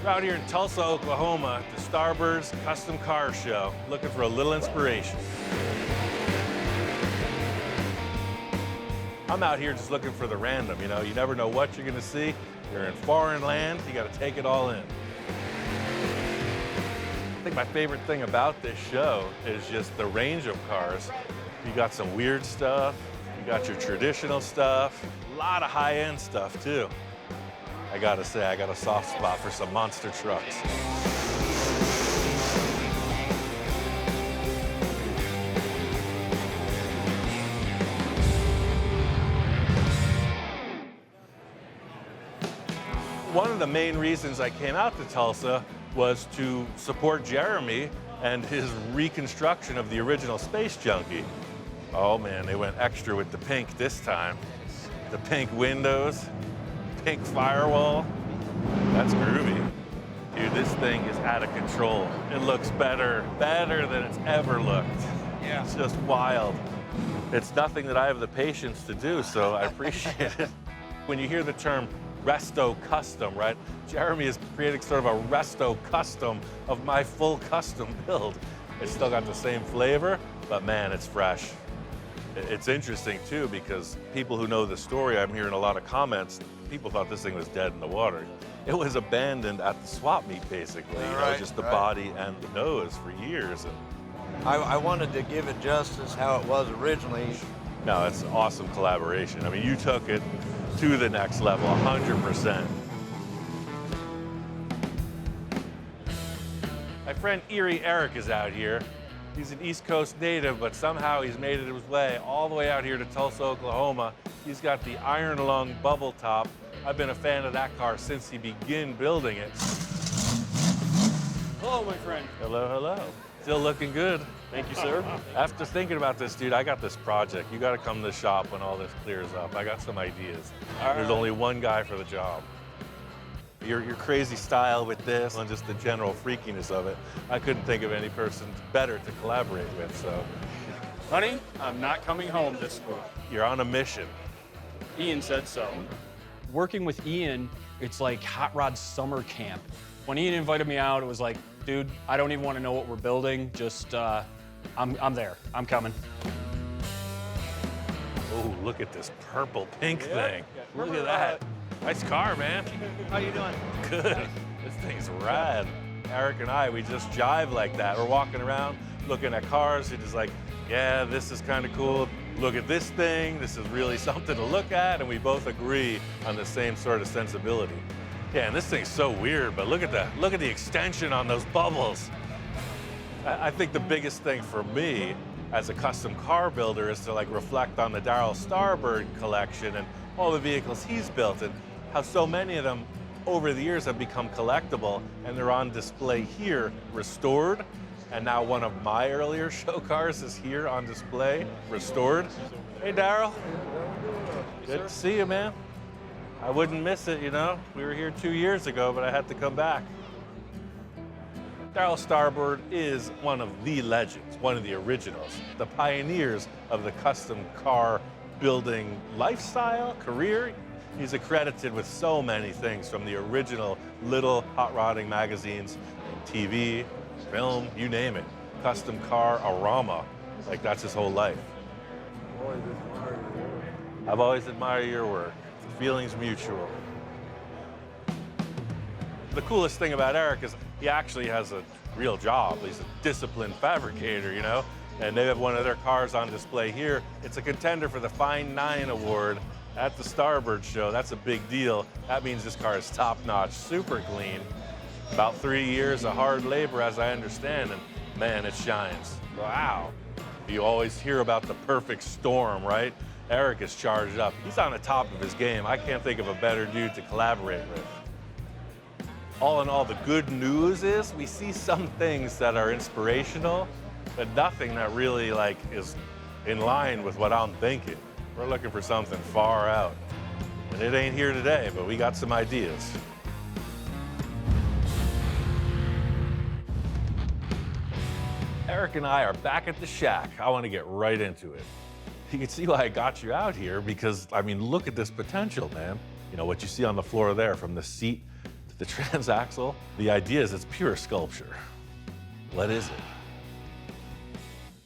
We're out here in Tulsa, Oklahoma at the Starbird's Custom Car Show, looking for a little inspiration. I'm out here just looking for the random, you know? You never know what you're gonna see. You're in foreign land, you gotta take it all in. I think my favorite thing about this show is just the range of cars. You got some weird stuff, you got your traditional stuff, a lot of high-end stuff too. I gotta say, I got a soft spot for some monster trucks. One of the main reasons I came out to Tulsa was to support Jeremy and his reconstruction of the original Space Junkie. Oh man, they went extra with the pink this time. The pink windows, pink firewall. That's groovy. Dude, this thing is out of control. It looks better than it's ever looked. Yeah. It's just wild. It's nothing that I have the patience to do, so I appreciate it. When you hear the term resto custom, right? Jeremy is creating sort of a resto custom of my full custom build. It's still got the same flavor, but man, it's fresh. It's interesting too, because people who know the story, I'm hearing a lot of comments, people thought this thing was dead in the water. It was abandoned at the swap meet, basically, you know, just the body and the nose for years. And I wanted to give it justice how it was originally. no, it's an awesome collaboration. I mean, you took it to the next level, 100%. My friend Erie Eric is out here. He's an East Coast native, but somehow he's made it his way all the way out here to Tulsa, Oklahoma. He's got the iron lung bubble top. I've been a fan of that car since he began building it. Hello, my friend. Hello, hello. Still looking good. Thank you, sir. After thinking about this, dude, I got this project. You got to come to the shop when all this clears up. I got some ideas. There's only one guy for the job. Your crazy style with this and just the general freakiness of it, I couldn't think of any person better to collaborate with, so. Honey, I'm not coming home this week. You're on a mission. Ian said so. Working with Ian, it's like hot rod summer camp. When Ian invited me out, it was like, dude, I don't even want to know what we're building. Just, I'm there. I'm coming. Oh, look at this purple pink thing. Look at that. Nice car, man. How you doing? Good. This thing's rad. Eric and I, we just jive like that. We're walking around, looking at cars. He's just like, yeah, this is kind of cool. Look at this thing. This is really something to look at. And we both agree on the same sort of sensibility. Yeah, and this thing's so weird, but look at that. Look at the extension on those bubbles. I think the biggest thing for me as a custom car builder is to like reflect on the Darryl Starbird collection and all the vehicles he's built and how so many of them over the years have become collectible and they're on display here, restored. And now one of my earlier show cars is here on display, restored. Hey, Darryl. Good to see you, man. I wouldn't miss it, you know? We were here 2 years ago, but I had to come back. Darryl Starbird is one of the legends, one of the originals, the pioneers of the custom car building lifestyle, career. He's accredited with so many things, from the original little hot rodding magazines, TV, film, you name it. Custom car, arama, like that's his whole life. I've always admired your work. Feelings mutual. The coolest thing about Eric is he actually has a real job. He's a disciplined fabricator, you know? And they have one of their cars on display here. It's a contender for the Fine 9 award at the Starbird show. That's a big deal. That means this car is top-notch, super clean. About 3 years of hard labor, as I understand, and man, it shines. Wow. You always hear about the perfect storm, right? Eric is charged up. He's on the top of his game. I can't think of a better dude to collaborate with. All in all, the good news is we see some things that are inspirational, but nothing that really is in line with what I'm thinking. We're looking for something far out. And it ain't here today, but we got some ideas. Eric and I are back at the shack. I want to get right into it. You can see why I got you out here because, I mean, look at this potential, man. You know, what you see on the floor there, from the seat to The transaxle, the idea is it's pure sculpture. What is it?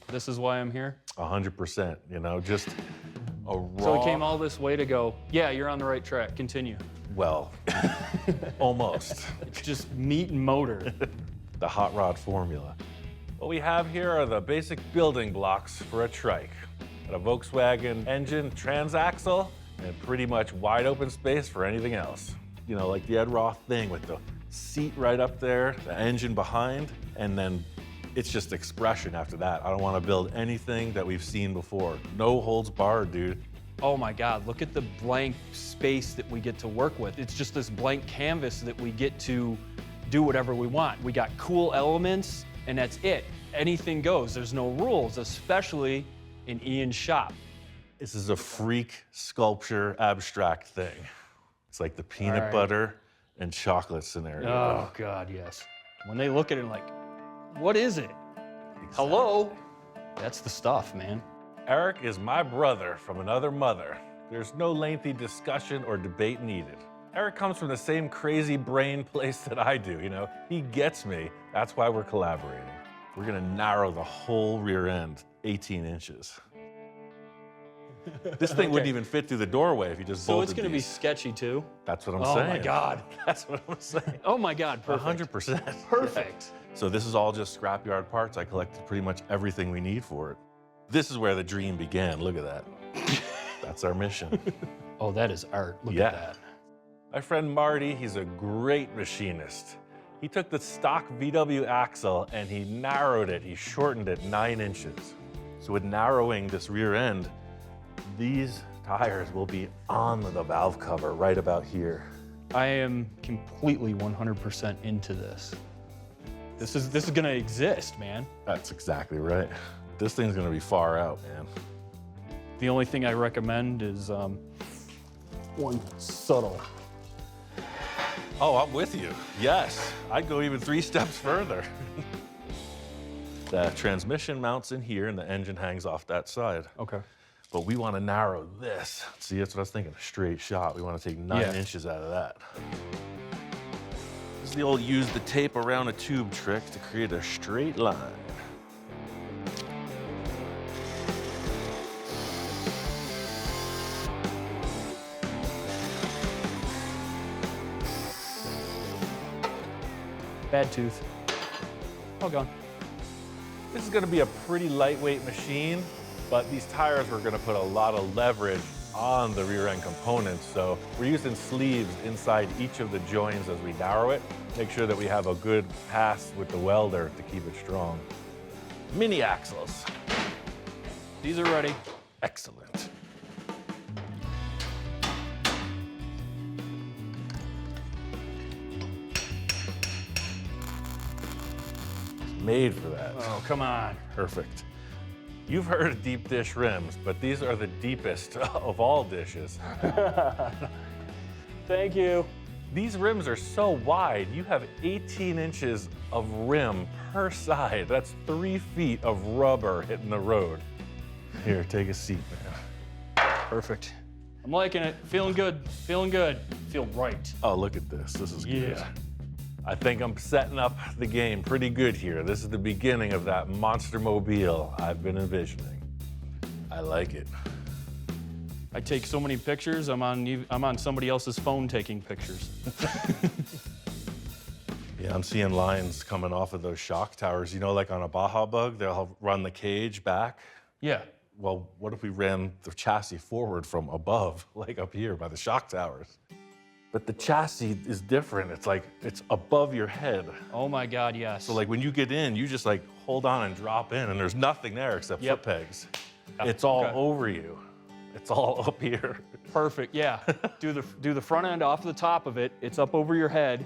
This is why I'm here. 100%, you know, just a raw. So we came all this way to go, yeah, you're on the right track. Continue. Well, almost. It's just meat and motor. The hot rod formula. What we have here are the basic building blocks for a trike. A Volkswagen engine, transaxle, and pretty much wide open space for anything else. You know, like the Ed Roth thing with the seat right up there, the engine behind, and then it's just expression after that. I don't want to build anything that we've seen before. No holds barred, dude. Oh my God, look at the blank space that we get to work with. It's just this blank canvas that we get to do whatever we want. We got cool elements, and that's it. Anything goes. There's no rules, especially in Ian's shop. This is a freak sculpture abstract thing. It's like the peanut right. butter and chocolate scenario. Oh God, yes. When they look at it like, what is it? Exactly. Hello? That's the stuff, man. Eric is my brother from another mother. There's no lengthy discussion or debate needed. Eric comes from the same crazy brain place that I do, you know? He gets me. That's why we're collaborating. We're gonna narrow the whole rear end 18 inches. This thing wouldn't even fit through the doorway if you just bolted So it's gonna be these. sketchy too? That's what I'm Oh saying. my God. That's what I'm saying. Oh my God, perfect. 100%. Perfect. So this is all just scrapyard parts. I collected pretty much everything we need for it. This is where the dream began. Look at that. That's our mission. Oh, that is art. Look Yeah. at that. My friend Marty, he's a great machinist. He took the stock VW axle and he narrowed it. He shortened it 9 inches. So with narrowing this rear end, these tires will be on the valve cover right about here. I am completely 100% into this. This is gonna exist, man. That's exactly right. This thing's gonna be far out, man. The only thing I recommend is one subtle. Oh, I'm with you. Yes, I'd go even 3 steps further. The transmission mounts in here and the engine hangs off that side. Okay. But we want to narrow this. See, that's what I was thinking, a straight shot. We want to take 9 inches out of that. This is the old use the tape around a tube trick to create a straight line. Bad tooth. All gone. This is going to be a pretty lightweight machine, but these tires are going to put a lot of leverage on the rear end components. So we're using sleeves inside each of the joins as we narrow it. Make sure that we have a good pass with the welder to keep it strong. Mini axles. These are ready. Excellent. It's made for that. Oh, come on. Perfect. You've heard of deep dish rims, but these are the deepest of all dishes. Thank you. These rims are so wide, you have 18 inches of rim per side. That's 3 feet of rubber hitting the road. Here, take a seat, man. Perfect. I'm liking it. Feeling good. Feeling good. Feel right. Oh, look at this. This is good. Yeah. I think I'm setting up the game pretty good here. This is the beginning of that monster mobile I've been envisioning. I like it. I take so many pictures. I'm on somebody else's phone taking pictures. Yeah, I'm seeing lines coming off of those shock towers. You know, like on a Baja Bug, they'll run the cage back. Yeah. Well, what if we ran the chassis forward from above, like up here by the shock towers? But the chassis is different. It's like, it's above your head. Oh my God, yes. So like when you get in, you just like hold on and drop in and there's nothing there except Yep. foot pegs. It's all Okay. over you. It's all up here. Perfect. Yeah. do the front end off the top of it. It's up over your head.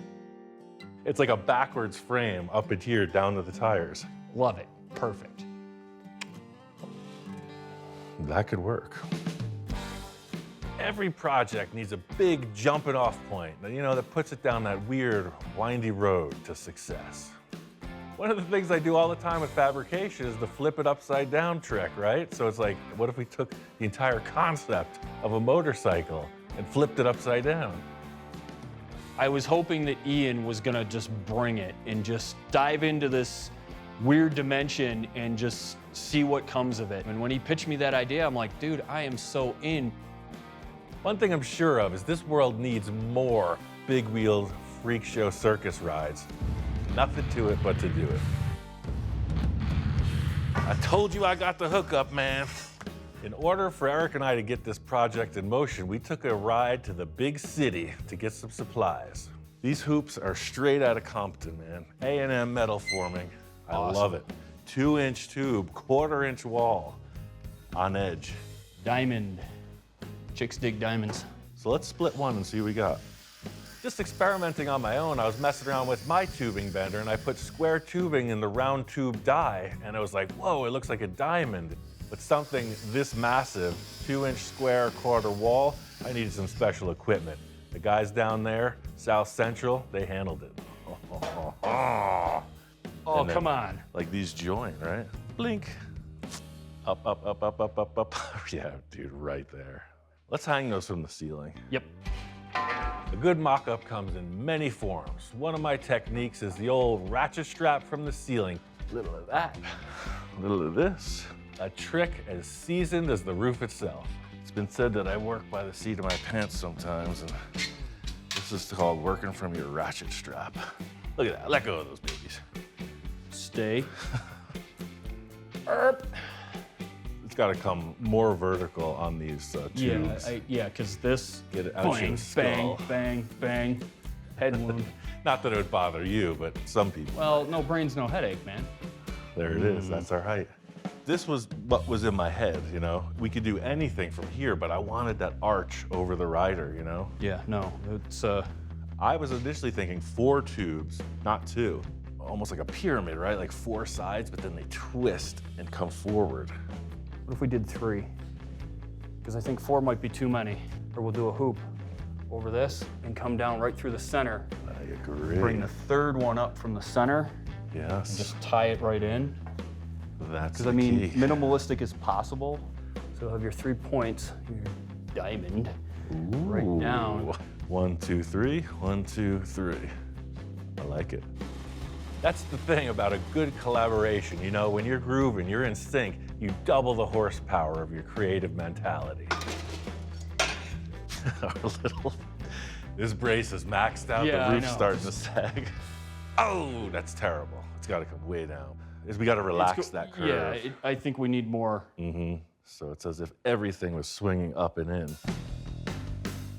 It's like a backwards frame up in here down to the tires. Love it. Perfect. That could work. Every project needs a big jumping off point, you know, that puts it down that weird, windy road to success. One of the things I do all the time with fabrication is the flip it upside down trick, right? So it's like, what if we took the entire concept of a motorcycle and flipped it upside down? I was hoping that Ian was gonna just bring it and just dive into this weird dimension and just see what comes of it. And when he pitched me that idea, I'm like, dude, I am so in. One thing I'm sure of is this world needs more big-wheeled freak show circus rides. Nothing to it but to do it. I told you I got the hookup, man. In order for Eric and I to get this project in motion, we took a ride to the big city to get some supplies. These hoops are straight out of Compton, man. A&M metal forming. I love it. 2-inch tube, 1/4-inch wall on edge. Diamond. Chicks dig diamonds. So let's split one and see what we got. Just experimenting on my own, I was messing around with my tubing bender and I put square tubing in the round tube die and I was like, whoa, it looks like a diamond. But something this massive, 2-inch square 1/4 wall, I needed some special equipment. The guys down there, South Central, they handled it. Oh, come on. Like these join, right? Blink. Up, up, up, up, up, up, up. Yeah, dude, right there. Let's hang those from the ceiling. Yep. A good mock-up comes in many forms. One of my techniques is the old ratchet strap from the ceiling. A little of that, a little of this. A trick as seasoned as the roof itself. It's been said that I work by the seat of my pants sometimes, and this is called working from your ratchet strap. Look at that, let go of those babies. Stay. It's got to come more vertical on these tubes. Yeah, because this, Get it out your skull. bang, bang, head wound. Not that it would bother you, but some people. Well, no brains, no headache, man. There it is, that's our height. This was what was in my head, you know? We could do anything from here, but I wanted that arch over the rider, you know? Yeah, no, it's, I was initially thinking 4 tubes, not 2. Almost like a pyramid, right? Like 4 sides, but then they twist and come forward. what if we did 3? Because I think 4 might be too many. Or we'll do a hoop over this and come down right through the center. I agree. Bring the 3rd one up from the center. Yes. And just tie it right in. That's Because the I mean, key. minimalistic is possible. So you'll have your 3 points, your diamond, right down. 1, 2, 3. 1, 2, 3. I like it. That's the thing about a good collaboration. You know, when you're grooving, you're in sync, you double the horsepower of your creative mentality. This brace is maxed out, Yeah, the I roof's know. starting to sag. Oh, that's terrible. It's got to come way down. We got to relax that curve. Yeah, I think we need more. So it's as if everything was swinging up and in.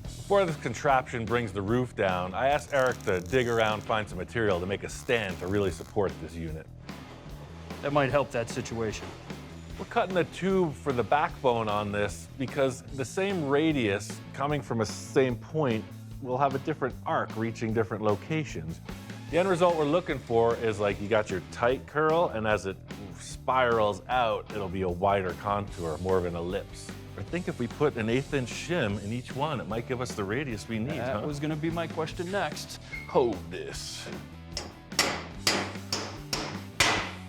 Before this contraption brings the roof down, I asked Eric to dig around, find some material to make a stand to really support this unit. That might help that situation. We're cutting the tube for the backbone on this because the same radius coming from a same point will have a different arc reaching different locations. The end result we're looking for is like you got your tight curl, and as it spirals out, it'll be a wider contour, more of an ellipse. I think if we put an 1/8-inch shim in each one, it might give us the radius we need, That was gonna be my question next. Hold this.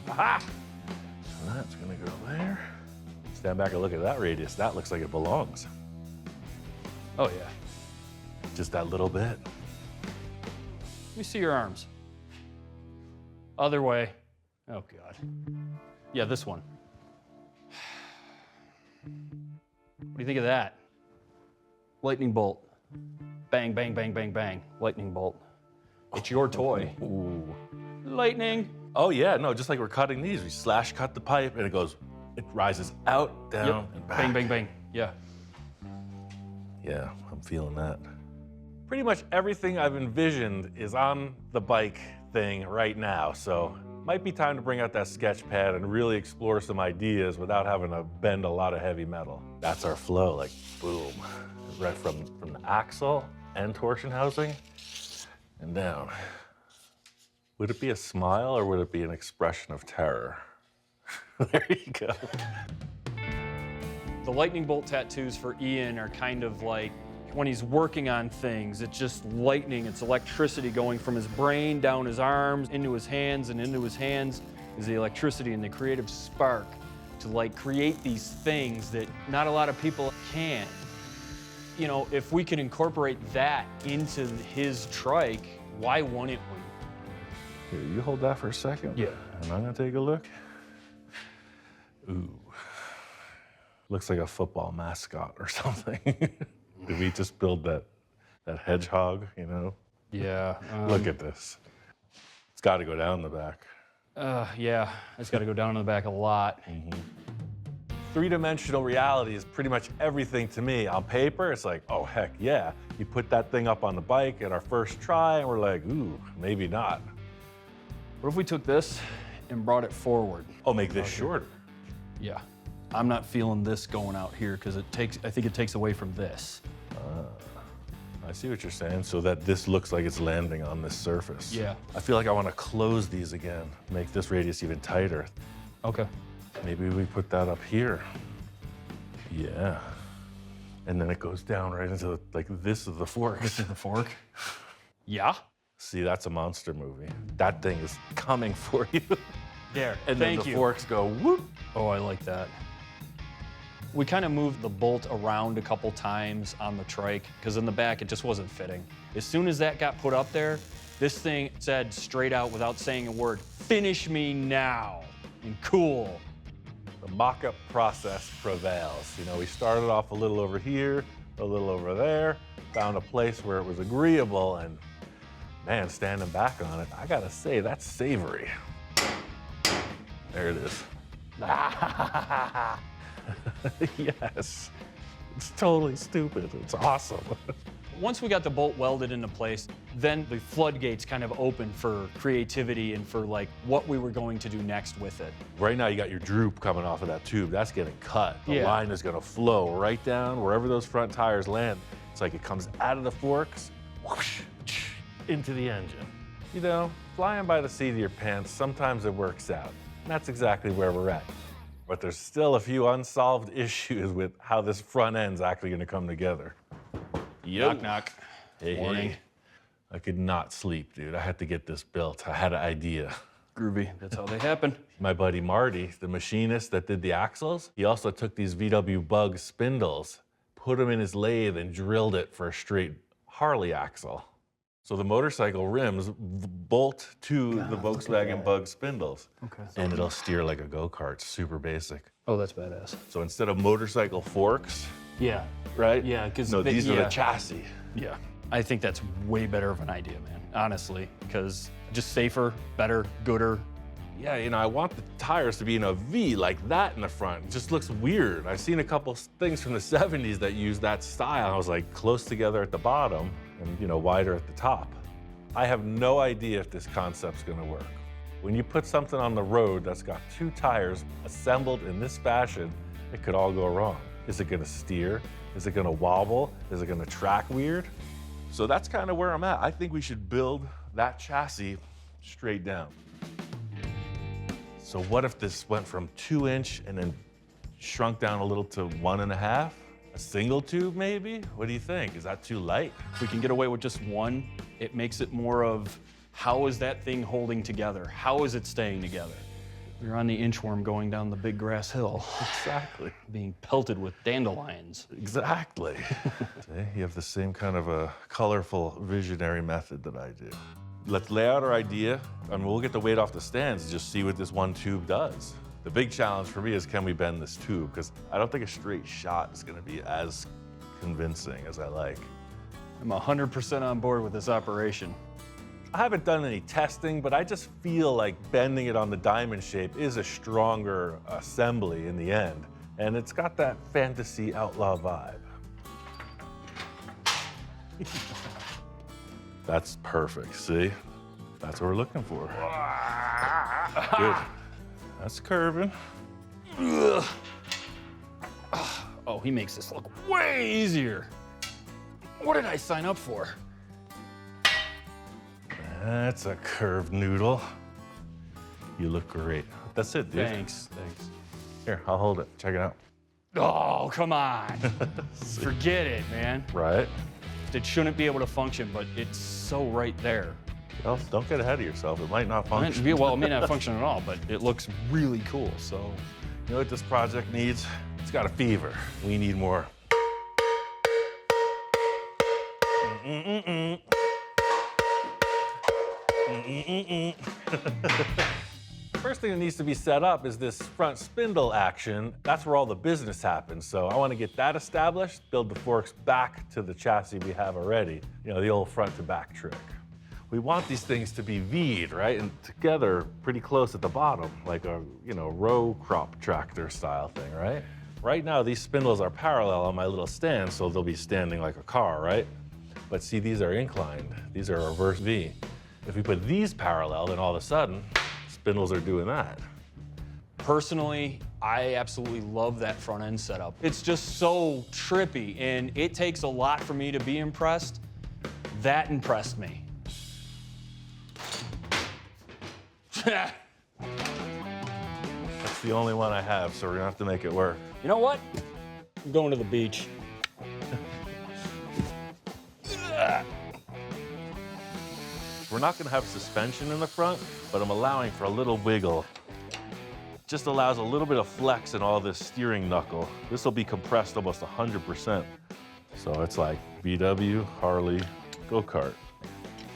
Aha! So that's gonna go there. Stand back and look at that radius. That looks like it belongs. Oh yeah. Just that little bit. Let me see your arms. Other way. Oh God. Yeah, this one. What do you think of that? Lightning bolt. Bang, bang, bang, bang, bang. Lightning bolt. It's your toy. Ooh. Lightning. Oh yeah, no, just like we're cutting these, we slash cut the pipe and it rises out, down, Yep. and back. Bang, bang, bang. Yeah. Yeah, I'm feeling that. Pretty much everything I've envisioned is on the bike thing right now, so might be time to bring out that sketch pad and really explore some ideas without having to bend a lot of heavy metal. That's our flow, like boom, right from the axle and torsion housing and down. Would it be a smile or would it be an expression of terror? There you go. The lightning bolt tattoos for Ian are kind of like when he's working on things, it's just lightning, it's electricity going from his brain down his arms, into his hands, and into his hands is the electricity and the creative spark to like create these things that not a lot of people can. you know, if we can incorporate that into his trike, why wouldn't we? Here, you hold that for a second. Yeah. And I'm gonna take a look. Ooh. Looks like a football mascot or something. Did we just build that hedgehog, you know? Yeah. Look at this. It's gotta go down the back. Yeah, it's got to go down in the back a lot. Three-dimensional reality is pretty much everything to me. On paper, it's like, oh, heck yeah. You put that thing up on the bike at our first try, and we're like, ooh, maybe not. What if we took this and brought it forward? Oh, make this shorter. Yeah. I'm not feeling this going out here because I think it takes away from this. I see what you're saying, so that this looks like it's landing on this surface. Yeah. I feel like I want to close these again, make this radius even tighter. Okay. Maybe we put that up here. Yeah. And then it goes down right into, like, this is the fork. This is the fork? Yeah. See, that's a monster movie. That thing is coming for you. There, And then thank the you. forks go whoop. Oh, I like that. We kind of moved the bolt around a couple times on the trike because in the back it just wasn't fitting. As soon as that got put up there, this thing said straight out without saying a word, "Finish me now." And cool. The mock-up process prevails. You know, we started off a little over here, a little over there, found a place where it was agreeable, and man, standing back on it, I gotta say, that's savory. There it is. Yes. It's totally stupid. It's awesome. Once we got the bolt welded into place, then the floodgates kind of opened for creativity and for like what we were going to do next with it. Right now, you got your droop coming off of that tube. That's getting cut. The Yeah. line is gonna flow right down wherever those front tires land. It's like it comes out of the forks, whoosh, into the engine. You know, flying by the seat of your pants, sometimes it works out. And that's exactly where we're at. But there's still a few unsolved issues with how this front end's actually gonna come together. Knock, knock. Hey, Morning. hey. I could not sleep, dude. I had to get this built. I had an idea. Groovy. That's how they happen. My buddy Marty, the machinist that did the axles, he also took these VW Bug spindles, put them in his lathe, and drilled it for a straight Harley axle. So the motorcycle rims bolt to the Volkswagen Bug spindles. Okay. And it'll steer like a go-kart, super basic. Oh, that's badass. So instead of motorcycle forks, Yeah. right? Yeah, because No, these are the chassis. Yeah. I think that's way better of an idea, man. Honestly, because just safer, better, gooder. Yeah, you know, I want the tires to be in a V like that in the front. It just looks weird. I've seen a couple things from the 70s that use that style. I was like close together at the bottom and, you know, wider at the top. I have no idea if this concept's gonna work. When you put something on the road that's got two tires assembled in this fashion, it could all go wrong. Is it gonna steer? Is it gonna wobble? Is it gonna track weird? So that's kind of where I'm at. I think we should build that chassis straight down. So what if this went from 2-inch and then shrunk down a little to 1.5? A single tube maybe? What do you think? Is that too light? If we can get away with just one, it makes it more of how is that thing holding together? How is it staying together? You're on the inchworm going down the big grass hill, Exactly. being pelted with dandelions. Exactly. See, you have the same kind of a colorful visionary method that I do. Let's lay out our idea, and we'll get the weight off the stands and just see what this one tube does. The big challenge for me is, can we bend this tube? Because I don't think a straight shot is gonna be as convincing as I like. I'm 100% on board with this operation. I haven't done any testing, but I just feel like bending it on the diamond shape is a stronger assembly in the end. And it's got that fantasy outlaw vibe. That's perfect, see? That's what we're looking for. Good. That's curving. Oh, he makes this look way easier. What did I sign up for? That's a curved noodle. You look great. That's it, dude. Thanks. Here, I'll hold it. Check it out. Oh, come on. Forget it, man. Right? It shouldn't be able to function, but it's so right there. Well, don't get ahead of yourself. It might not function. Well, it may not function at all, but it looks really cool, so. You know what this project needs? It's got a fever. We need more First thing that needs to be set up is this front spindle action. That's where all the business happens. So I want to get that established, build the forks back to the chassis we have already. You know, the old front to back trick. We want these things to be V'd, right? And together pretty close at the bottom, like a, you know, row crop tractor style thing, right? Right now, these spindles are parallel on my little stand, so they'll be standing like a car, right? But see, these are inclined. These are a reverse V. If we put these parallel, then all of a sudden, spindles are doing that. Personally, I absolutely love that front end setup. It's just so trippy, and it takes a lot for me to be impressed. That impressed me. That's the only one I have, so we're gonna have to make it work. You know what? I'm going to the beach. We're not gonna have suspension in the front, but I'm allowing for a little wiggle. Just allows a little bit of flex in all this steering knuckle. This will be compressed almost 100%. So it's like VW, Harley, go-kart.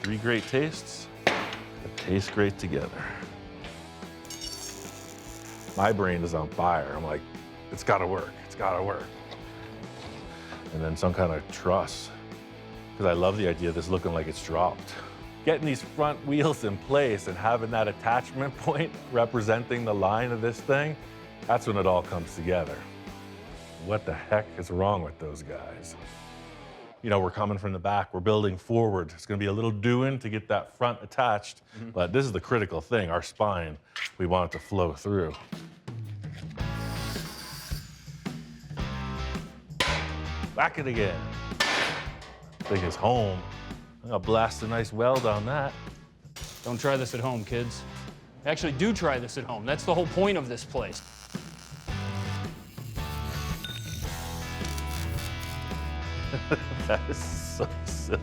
3 great tastes that taste great together. My brain is on fire. I'm like, it's gotta work, it's gotta work. And then some kind of truss, because I love the idea of this looking like it's dropped. Getting these front wheels in place and having that attachment point representing the line of this thing, that's when it all comes together. What the heck is wrong with those guys? You know, we're coming from the back, we're building forward. It's gonna be a little doing to get that front attached, but this is the critical thing, our spine. We want it to flow through. Back it again. Thing is home. I'll blast a nice weld on that. Don't try this at home, kids. Actually, do try this at home. That's the whole point of this place. That is so silly.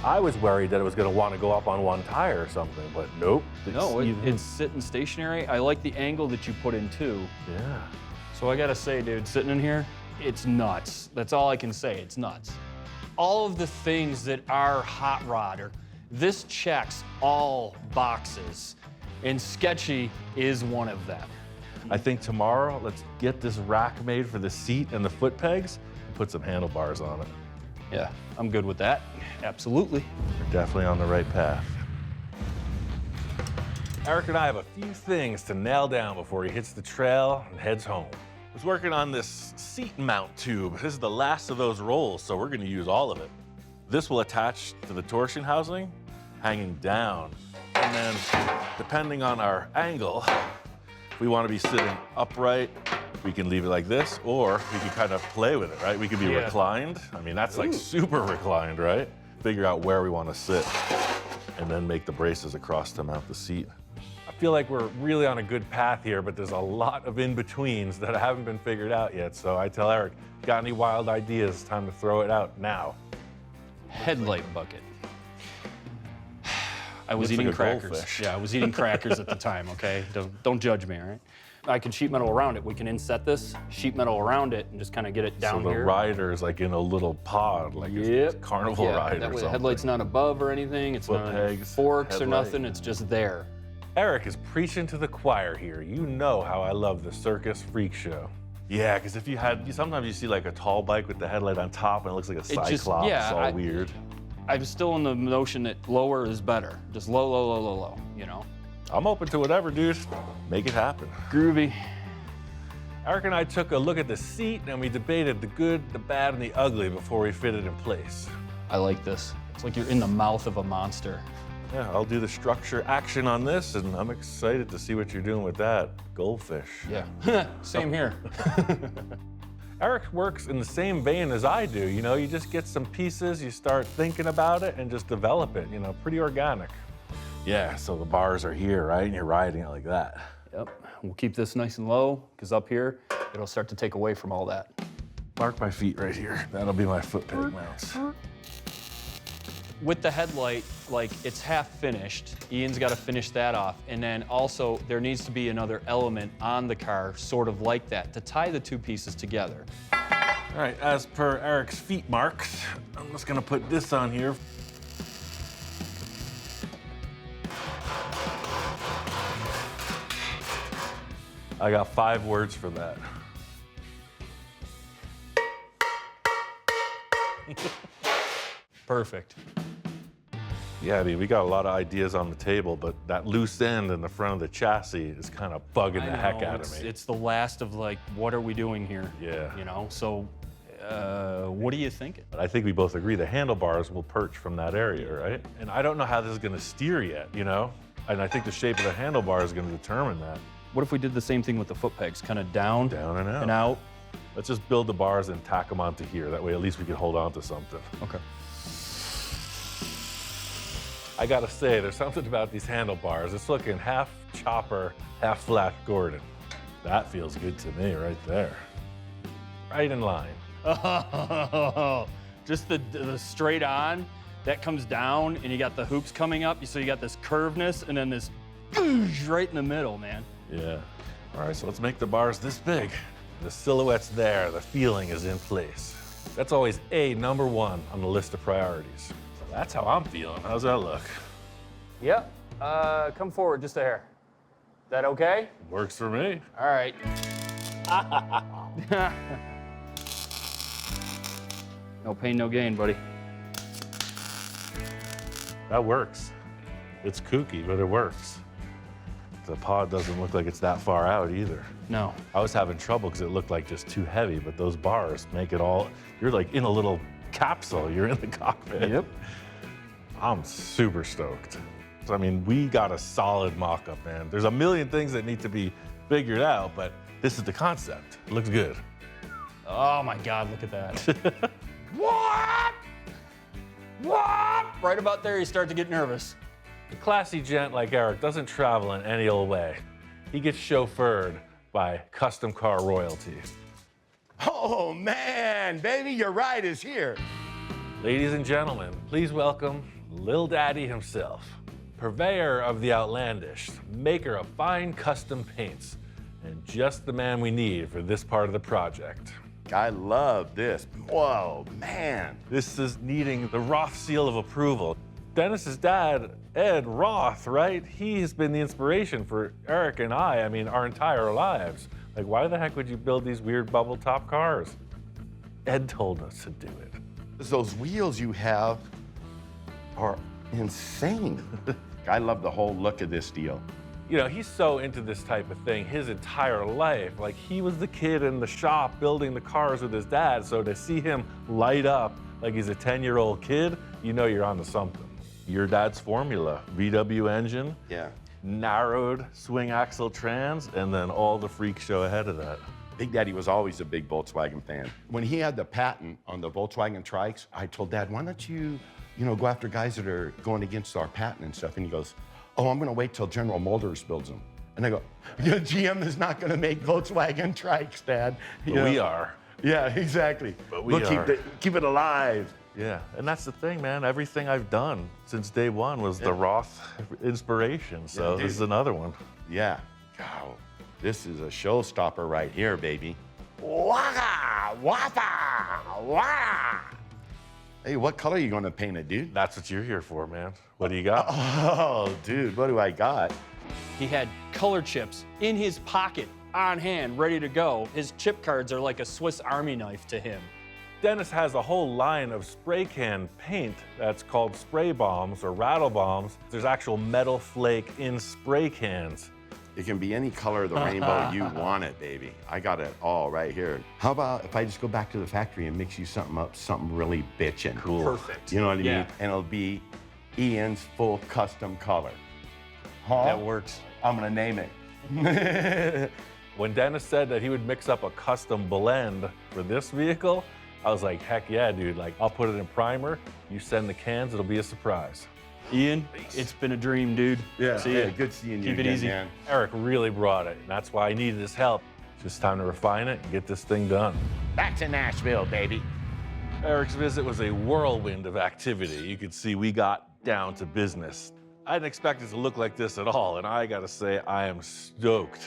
I was worried that it was going to want to go up on one tire or something, but nope. It's sitting stationary. I like the angle that you put in too. Yeah. So I gotta say, dude, sitting in here, it's nuts. That's all I can say, it's nuts. All of the things that are hot rod, this checks all boxes, and sketchy is one of them. I think tomorrow, let's get this rack made for the seat and the foot pegs and put some handlebars on it. Yeah, I'm good with that, absolutely. We're definitely on the right path. Eric and I have a few things to nail down before he hits the trail and heads home. I was working on this seat mount tube. This is the last of those rolls, so we're gonna use all of it. This will attach to the torsion housing, hanging down. And then, depending on our angle, if we wanna be sitting upright, we can leave it like this, or we can kind of play with it, right? We could be reclined. I mean, that's like super reclined, right? Figure out where we wanna sit, and then make the braces across to mount the seat. I feel like we're really on a good path here, but there's a lot of in-betweens that haven't been figured out yet. So I tell Eric, got any wild ideas? Time to throw it out now. Headlight bucket. I was Looks eating like a crackers. goldfish. Yeah, I was eating crackers at the time, okay? Don't judge me, all right? I can sheet metal around it. We can inset this, sheet metal around it, and just kind of get it down so the here. rider's like in a little pod, like a carnival ride that or way something. The headlight's not above or anything. It's Foot not pegs, forks or headlight. nothing. It's just there. Eric is preaching to the choir here. You know how I love the circus freak show. Yeah, because if you had, sometimes you see like a tall bike with the headlight on top and it looks like a cyclops, all weird. I'm still in the notion that lower is better. Just low, low, low, low, low, you know? I'm open to whatever, dude. Make it happen. Groovy. Eric and I took a look at the seat and we debated the good, the bad, and the ugly before we fit it in place. I like this. It's like you're in the mouth of a monster. Yeah, I'll do the structure action on this, and I'm excited to see what you're doing with that goldfish. Yeah, same here. Eric works in the same vein as I do. You know, you just get some pieces, you start thinking about it, and just develop it, you know, pretty organic. Yeah, so the bars are here, right? And you're riding it like that. Yep, we'll keep this nice and low, because up here, it'll start to take away from all that. Mark my feet right here. That'll be my foot peg mounts. With the headlight, like, it's half finished. Ian's got to finish that off. And then also, there needs to be another element on the car, sort of like that, to tie the two pieces together. All right, as per Eric's feet marks, I'm just gonna put this on here. I got 5 words for that. Perfect. Yeah, I mean, we got a lot of ideas on the table, but that loose end in the front of the chassis is kind of bugging the heck out of me. It's the last of like, what are we doing here? Yeah. You know, so what are you thinking? But I think we both agree the handlebars will perch from that area, right? And I don't know how this is gonna steer yet, you know? And I think the shape of the handlebar is gonna determine that. What if we did the same thing with the foot pegs, kind of down, Down and out. and out? Let's just build the bars and tack them onto here. That way at least we can hold on to something. Okay. I gotta say, there's something about these handlebars. It's looking half chopper, half Flash Gordon. That feels good to me right there. Right in line. Oh, just the straight on, that comes down and you got the hoops coming up. So you got this curvedness and then this right in the middle, man. Yeah. All right, so let's make the bars this big. The silhouette's there, the feeling is in place. That's always number 1 on the list of priorities. So that's how I'm feeling. How's that look? Yep. Come forward just a hair. Is that okay? Works for me. All right. No pain, no gain, buddy. That works. It's kooky, but it works. The pod doesn't look like it's that far out either. No. I was having trouble because it looked like just too heavy, but those bars make it all, you're like in a little capsule. You're in the cockpit. Yep. I'm super stoked. So, I mean, we got a solid mock-up, man. There's a million things that need to be figured out, but this is the concept. It looks good. Oh my God, look at that. What? What? Right about there, you start to get nervous. A classy gent like Eric doesn't travel in any old way. He gets chauffeured by custom car royalty. Oh man, baby, your ride is here. Ladies and gentlemen, please welcome Lil Daddy himself, purveyor of the outlandish, maker of fine custom paints, and just the man we need for this part of the project. I love this. Whoa, man. This is needing the Roth seal of approval. Dennis's dad, Ed Roth, right? He's been the inspiration for Eric and I mean, our entire lives. Like, why the heck would you build these weird bubble top cars? Ed told us to do it. Those wheels you have are insane. I love the whole look of this deal. You know, he's so into this type of thing his entire life. Like, he was the kid in the shop building the cars with his dad, so to see him light up like he's a 10-year-old kid, you know you're onto something. Your dad's formula, VW engine, Yeah. narrowed swing axle trans, and then all the freak show ahead of that. Big Daddy was always a big Volkswagen fan. When he had the patent on the Volkswagen trikes, I told Dad, why don't you go after guys that are going against our patent and stuff? And he goes, oh, I'm gonna wait till General Motors builds them. And I go, yeah, GM is not gonna make Volkswagen trikes, Dad. But we are. Yeah, exactly. But we we'll are. Keep it alive. Yeah, and that's the thing, man. Everything I've done since day one was the Roth inspiration, so Yeah, this is another one. Yeah. Wow. This is a showstopper right here, baby. Waka! Wapa! Wah! Hey, what color are you gonna paint it, dude? That's what you're here for, man. What do you got? Oh, dude, what do I got? He had color chips in his pocket, on hand, ready to go. His chip cards are like a Swiss Army knife to him. Dennis has a whole line of spray can paint that's called spray bombs or rattle bombs. There's actual metal flake in spray cans. It can be any color of the rainbow you want it, baby. I got it all right here. How about if I just go back to the factory and mix you something up, something really bitchin'? Cool. Perfect. You know what I Yeah. mean? And it'll be Ian's full custom color. Huh? That works. I'm gonna name it. When Dennis said that he would mix up a custom blend for this vehicle, I was like, heck yeah, dude. Like, I'll put it in primer. You send the cans, it'll be a surprise. Ian, it's been a dream, dude. See yeah, ya. good seeing you Keep it again, easy. man. Eric really brought it, and that's why I needed his help. It's just time to refine it and get this thing done. Back to Nashville, baby. Eric's visit was a whirlwind of activity. You could see we got down to business. I didn't expect it to look like this at all, and I gotta say, I am stoked.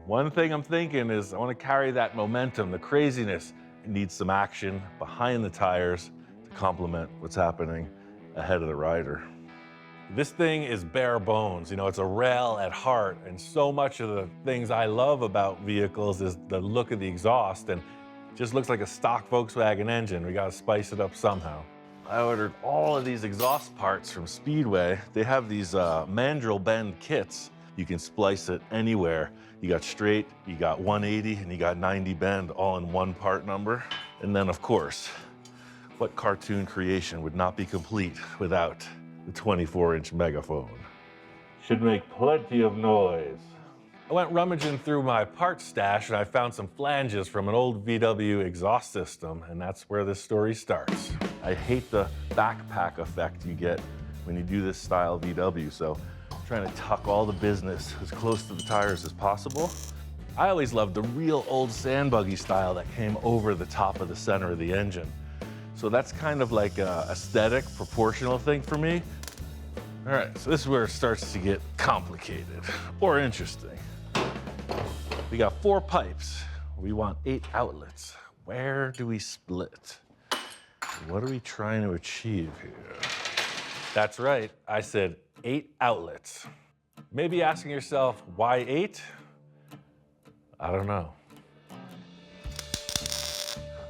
One thing I'm thinking is I wanna carry that momentum, the craziness, It needs some action behind the tires to complement what's happening ahead of the rider. This thing is bare bones. You know, it's a rail at heart, and so much of the things I love about vehicles is the look of the exhaust, and it just looks like a stock Volkswagen engine. We gotta spice it up somehow. I ordered all of these exhaust parts from Speedway. They have these mandrel bend kits. You can splice it anywhere. You got straight, you got 180, and you got 90 bend all in one part number. And then, of course, what cartoon creation would not be complete without the 24-inch megaphone? Should make plenty of noise. I went rummaging through my parts stash and I found some flanges from an old VW exhaust system, and that's where this story starts. I hate the backpack effect you get when you do this style VW, so I'm trying to tuck all the business as close to the tires as possible. I always loved the real old sand buggy style that came over the top of the center of the engine. So that's kind of like a aesthetic, proportional thing for me. All right, so this is where it starts to get complicated or interesting. We got 4 pipes. We want 8 outlets. Where do we split? What are we trying to achieve here? That's right, I said 8 outlets. Maybe asking yourself, why 8? I don't know.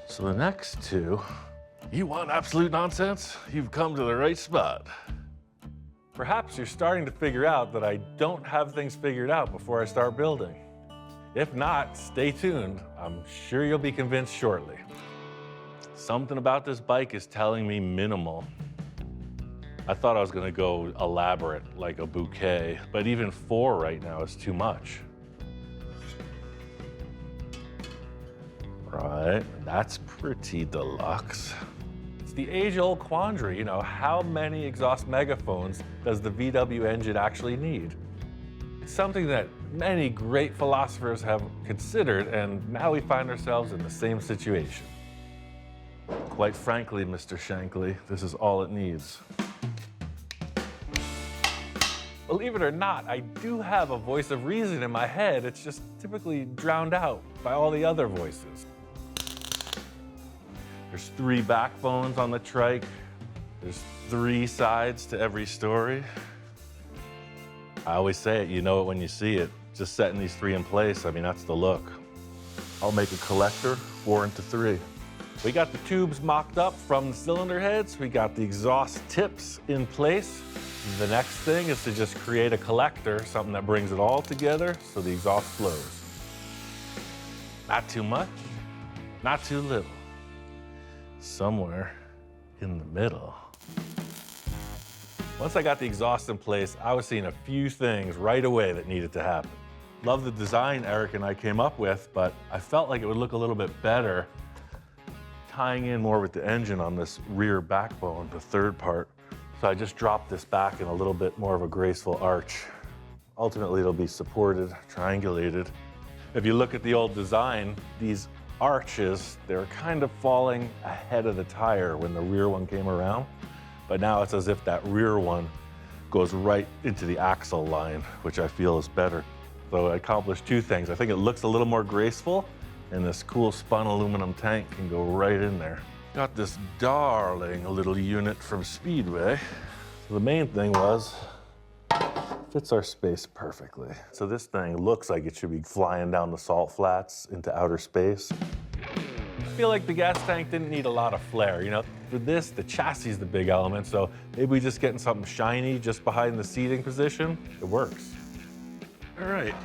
So the next 2, you want absolute nonsense? You've come to the right spot. Perhaps you're starting to figure out that I don't have things figured out before I start building. If not, stay tuned. I'm sure you'll be convinced shortly. Something about this bike is telling me minimal. I thought I was gonna go elaborate, like a bouquet, but even 4 right now is too much. Right, that's pretty deluxe. It's the age-old quandary, you know, how many exhaust megaphones does the VW engine actually need? It's something that many great philosophers have considered, and now we find ourselves in the same situation. Quite frankly, Mr. Shankly, this is all it needs. Believe it or not, I do have a voice of reason in my head. It's just typically drowned out by all the other voices. There's 3 backbones on the trike. There's 3 sides to every story. I always say it, you know it when you see it. Just setting these 3 in place, I mean, that's the look. I'll make a collector 4 into 3. We got the tubes mocked up from the cylinder heads. We got the exhaust tips in place. The next thing is to just create a collector, something that brings it all together so the exhaust flows. Not too much, not too little. Somewhere in the middle. Once I got the exhaust in place, I was seeing a few things right away that needed to happen. Love the design Eric and I came up with, but I felt like it would look a little bit better tying in more with the engine on this rear backbone, the 3rd part. So I just dropped this back in a little bit more of a graceful arch. Ultimately, it'll be supported, triangulated. If you look at the old design, these arches, they're kind of falling ahead of the tire when the rear one came around. But now it's as if that rear one goes right into the axle line, which I feel is better. So I accomplished 2 things. I think it looks a little more graceful, and this cool spun aluminum tank can go right in there. Got this darling little unit from Speedway. So the main thing was, fits our space perfectly. So this thing looks like it should be flying down the salt flats into outer space. I feel like the gas tank didn't need a lot of flair, you know? For this, the chassis is the big element, so maybe we just getting something shiny just behind the seating position. It works. All right,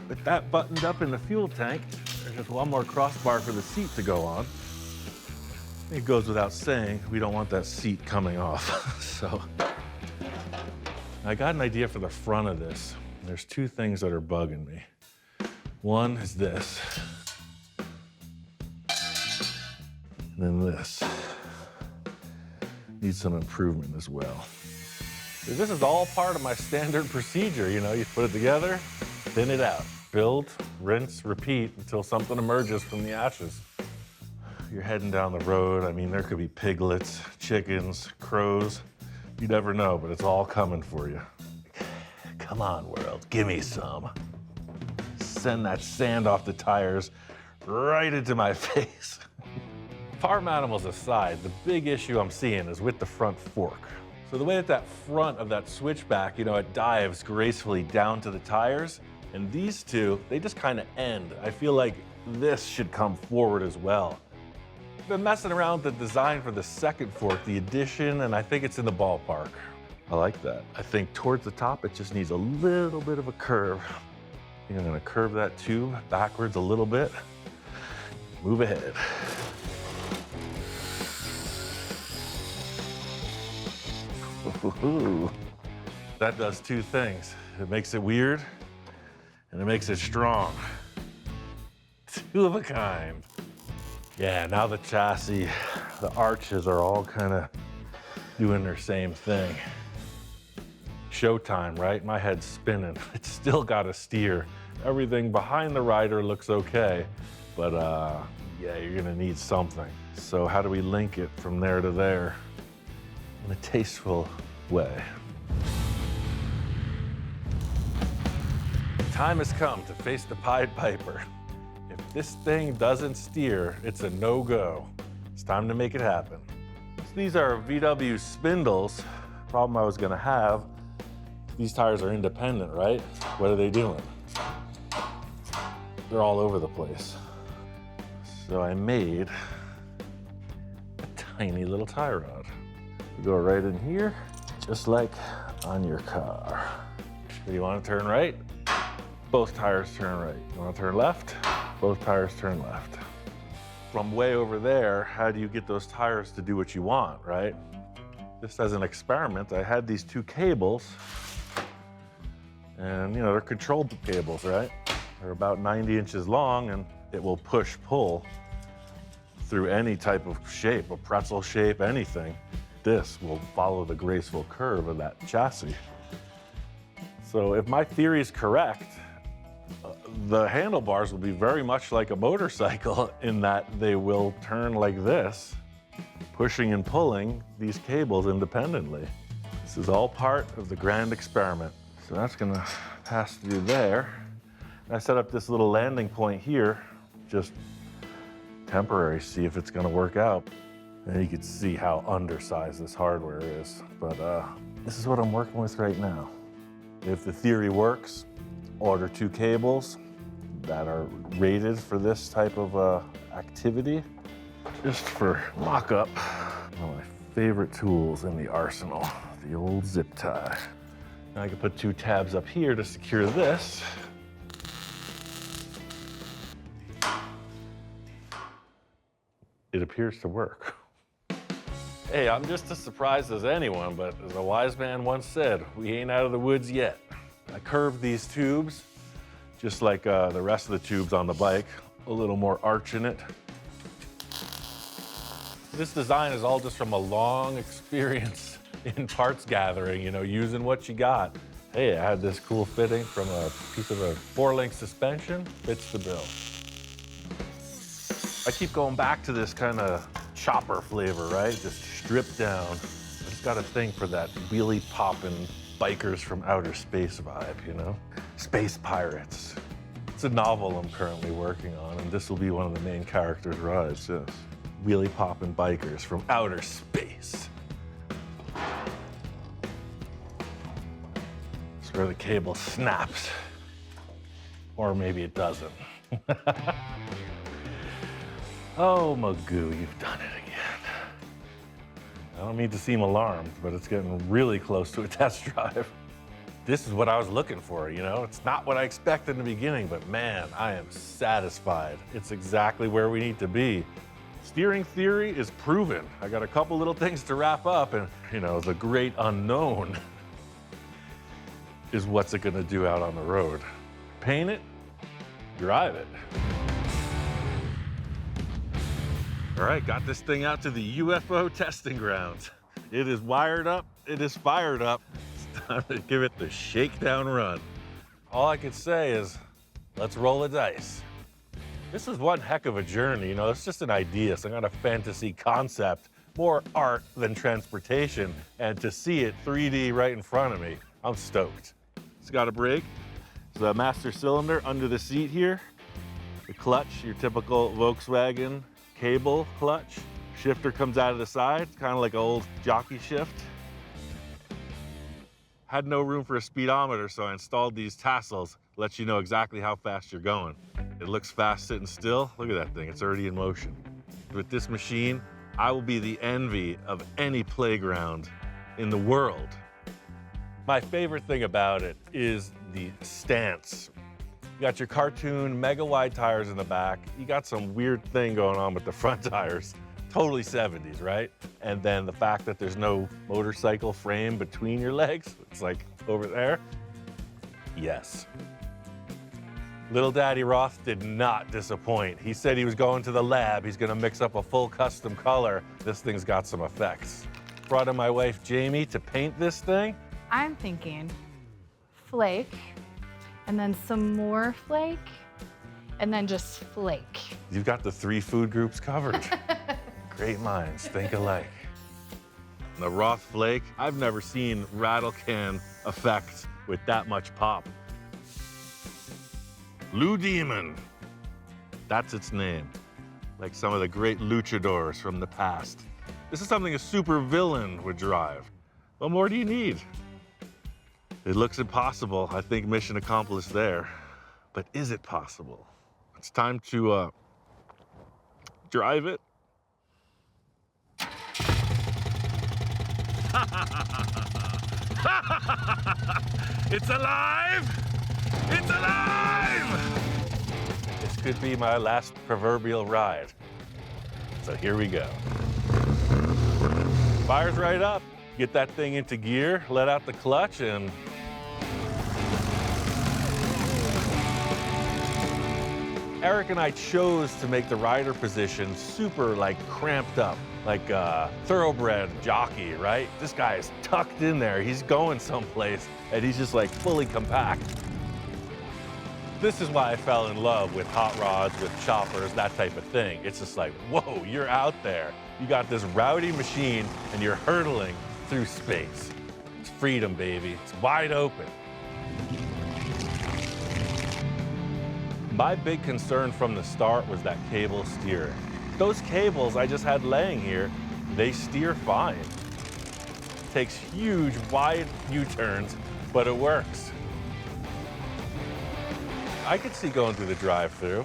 with that buttoned up in the fuel tank, there's just one more crossbar for the seat to go on. It goes without saying, we don't want that seat coming off, so. I got an idea for the front of this. There's 2 things that are bugging me. One is this, and then this. Needs some improvement as well. This is all part of my standard procedure, you know, you put it together, thin it out, build, rinse, repeat until something emerges from the ashes. You're heading down the road, I mean, there could be piglets, chickens, crows. You never know, but it's all coming for you. Come on, world, give me some. Send that sand off the tires right into my face. Farm animals aside, the big issue I'm seeing is with the front fork. So the way that that front of that switchback, it dives gracefully down to the tires, and these two, they just kind of end. I feel like this should come forward as well. I've been messing around with the design for the second fork, the addition, and I think it's in the ballpark. I like that. I think towards the top, it just needs a little bit of a curve. I think I'm gonna curve that tube backwards a little bit. Move ahead. Ooh. That does two things. It makes it weird, and it makes it strong. Two of a kind. Yeah, now the chassis, the arches are all kind of doing their same thing. Showtime, right? My head's spinning. It's still got to steer. Everything behind the rider looks okay, but yeah, you're gonna need something. So how do we link it from there to there in a tasteful way? Time has come to face the Pied Piper. If this thing doesn't steer, it's a no-go. It's time to make it happen. So these are VW spindles. Problem I was gonna have, these tires are independent, right? What are they doing? They're all over the place. So I made a tiny little tie rod. You go right in here, just like on your car. So you want to turn right? Both tires turn right. You want to turn left? Both tires turn left. From way over there, how do you get those tires to do what you want, right? Just as an experiment, I had these two cables, and they're controlled cables, right? They're about 90 inches long, and it will push-pull through any type of shape, a pretzel shape, anything. This will follow the graceful curve of that chassis. So if my theory is correct, the handlebars will be very much like a motorcycle in that they will turn like this, pushing and pulling these cables independently. This is all part of the grand experiment. So that's gonna pass through there. I set up this little landing point here, just temporary, see if it's gonna work out. And you can see how undersized this hardware is. But this is what I'm working with right now. If the theory works, order two cables that are rated for this type of activity. Just for mock-up, one of my favorite tools in the arsenal, the old zip tie. Now I can put two tabs up here to secure this. It appears to work. Hey, I'm just as surprised as anyone, but as a wise man once said, we ain't out of the woods yet. I curved these tubes, just like the rest of the tubes on the bike, a little more arch in it. This design is all just from a long experience in parts gathering, using what you got. Hey, I had this cool fitting from a piece of a 4-link suspension, fits the bill. I keep going back to this kind of chopper flavor, right? Just stripped down. I just got a thing for that wheelie popping bikers from outer space vibe, Space pirates. It's a novel I'm currently working on, and this will be one of the main characters' rides, yes. Wheelie popping bikers from outer space. It's where the cable snaps. Or maybe it doesn't. Oh, Magoo, you've done it again. I don't mean to seem alarmed, but it's getting really close to a test drive. This is what I was looking for, It's not what I expected in the beginning, but man, I am satisfied. It's exactly where we need to be. Steering theory is proven. I got a couple little things to wrap up, and, the great unknown is what's it gonna do out on the road? Paint it, drive it. All right, got this thing out to the UFO testing grounds. It is wired up, it is fired up. It's time to give it the shakedown run. All I can say is, let's roll the dice. This is one heck of a journey, it's just an idea, some kind of fantasy concept, more art than transportation, and to see it 3D right in front of me, I'm stoked. It's got a brake, it's a master cylinder under the seat here, the clutch, your typical Volkswagen cable clutch. Shifter comes out of the side, kind of like an old jockey shift. Had no room for a speedometer, so I installed these tassels. Lets you know exactly how fast you're going. It looks fast sitting still. Look at that thing, it's already in motion. With this machine, I will be the envy of any playground in the world. My favorite thing about it is the stance. You got your cartoon mega wide tires in the back. You got some weird thing going on with the front tires. Totally 70s, right? And then the fact that there's no motorcycle frame between your legs. It's like over there. Yes. Little Daddy Roth did not disappoint. He said he was going to the lab. He's gonna mix up a full custom color. This thing's got some effects. Brought in my wife, Jamie, to paint this thing. I'm thinking flake, and then some more flake, and then just flake. You've got the 3 food groups covered. Great minds think alike. The Roth flake, I've never seen rattle can effect with that much pop. Blue Demon, that's its name. Like some of the great luchadors from the past. This is something a super villain would drive. What more do you need? It looks impossible. I think mission accomplished there. But is it possible? It's time to drive it. It's alive! It's alive! This could be my last proverbial ride. So here we go. Fires right up. Get that thing into gear, let out the clutch, and Eric and I chose to make the rider position super cramped up, like a thoroughbred jockey, right? This guy is tucked in there. He's going someplace, and he's just fully compact. This is why I fell in love with hot rods, with choppers, that type of thing. It's just like, whoa, you're out there. You got this rowdy machine, and you're hurtling through space. It's freedom, baby. It's wide open. My big concern from the start was that cable steering. Those cables I just had laying here, they steer fine. It takes huge, wide U-turns, but it works. I could see going through the drive-thru.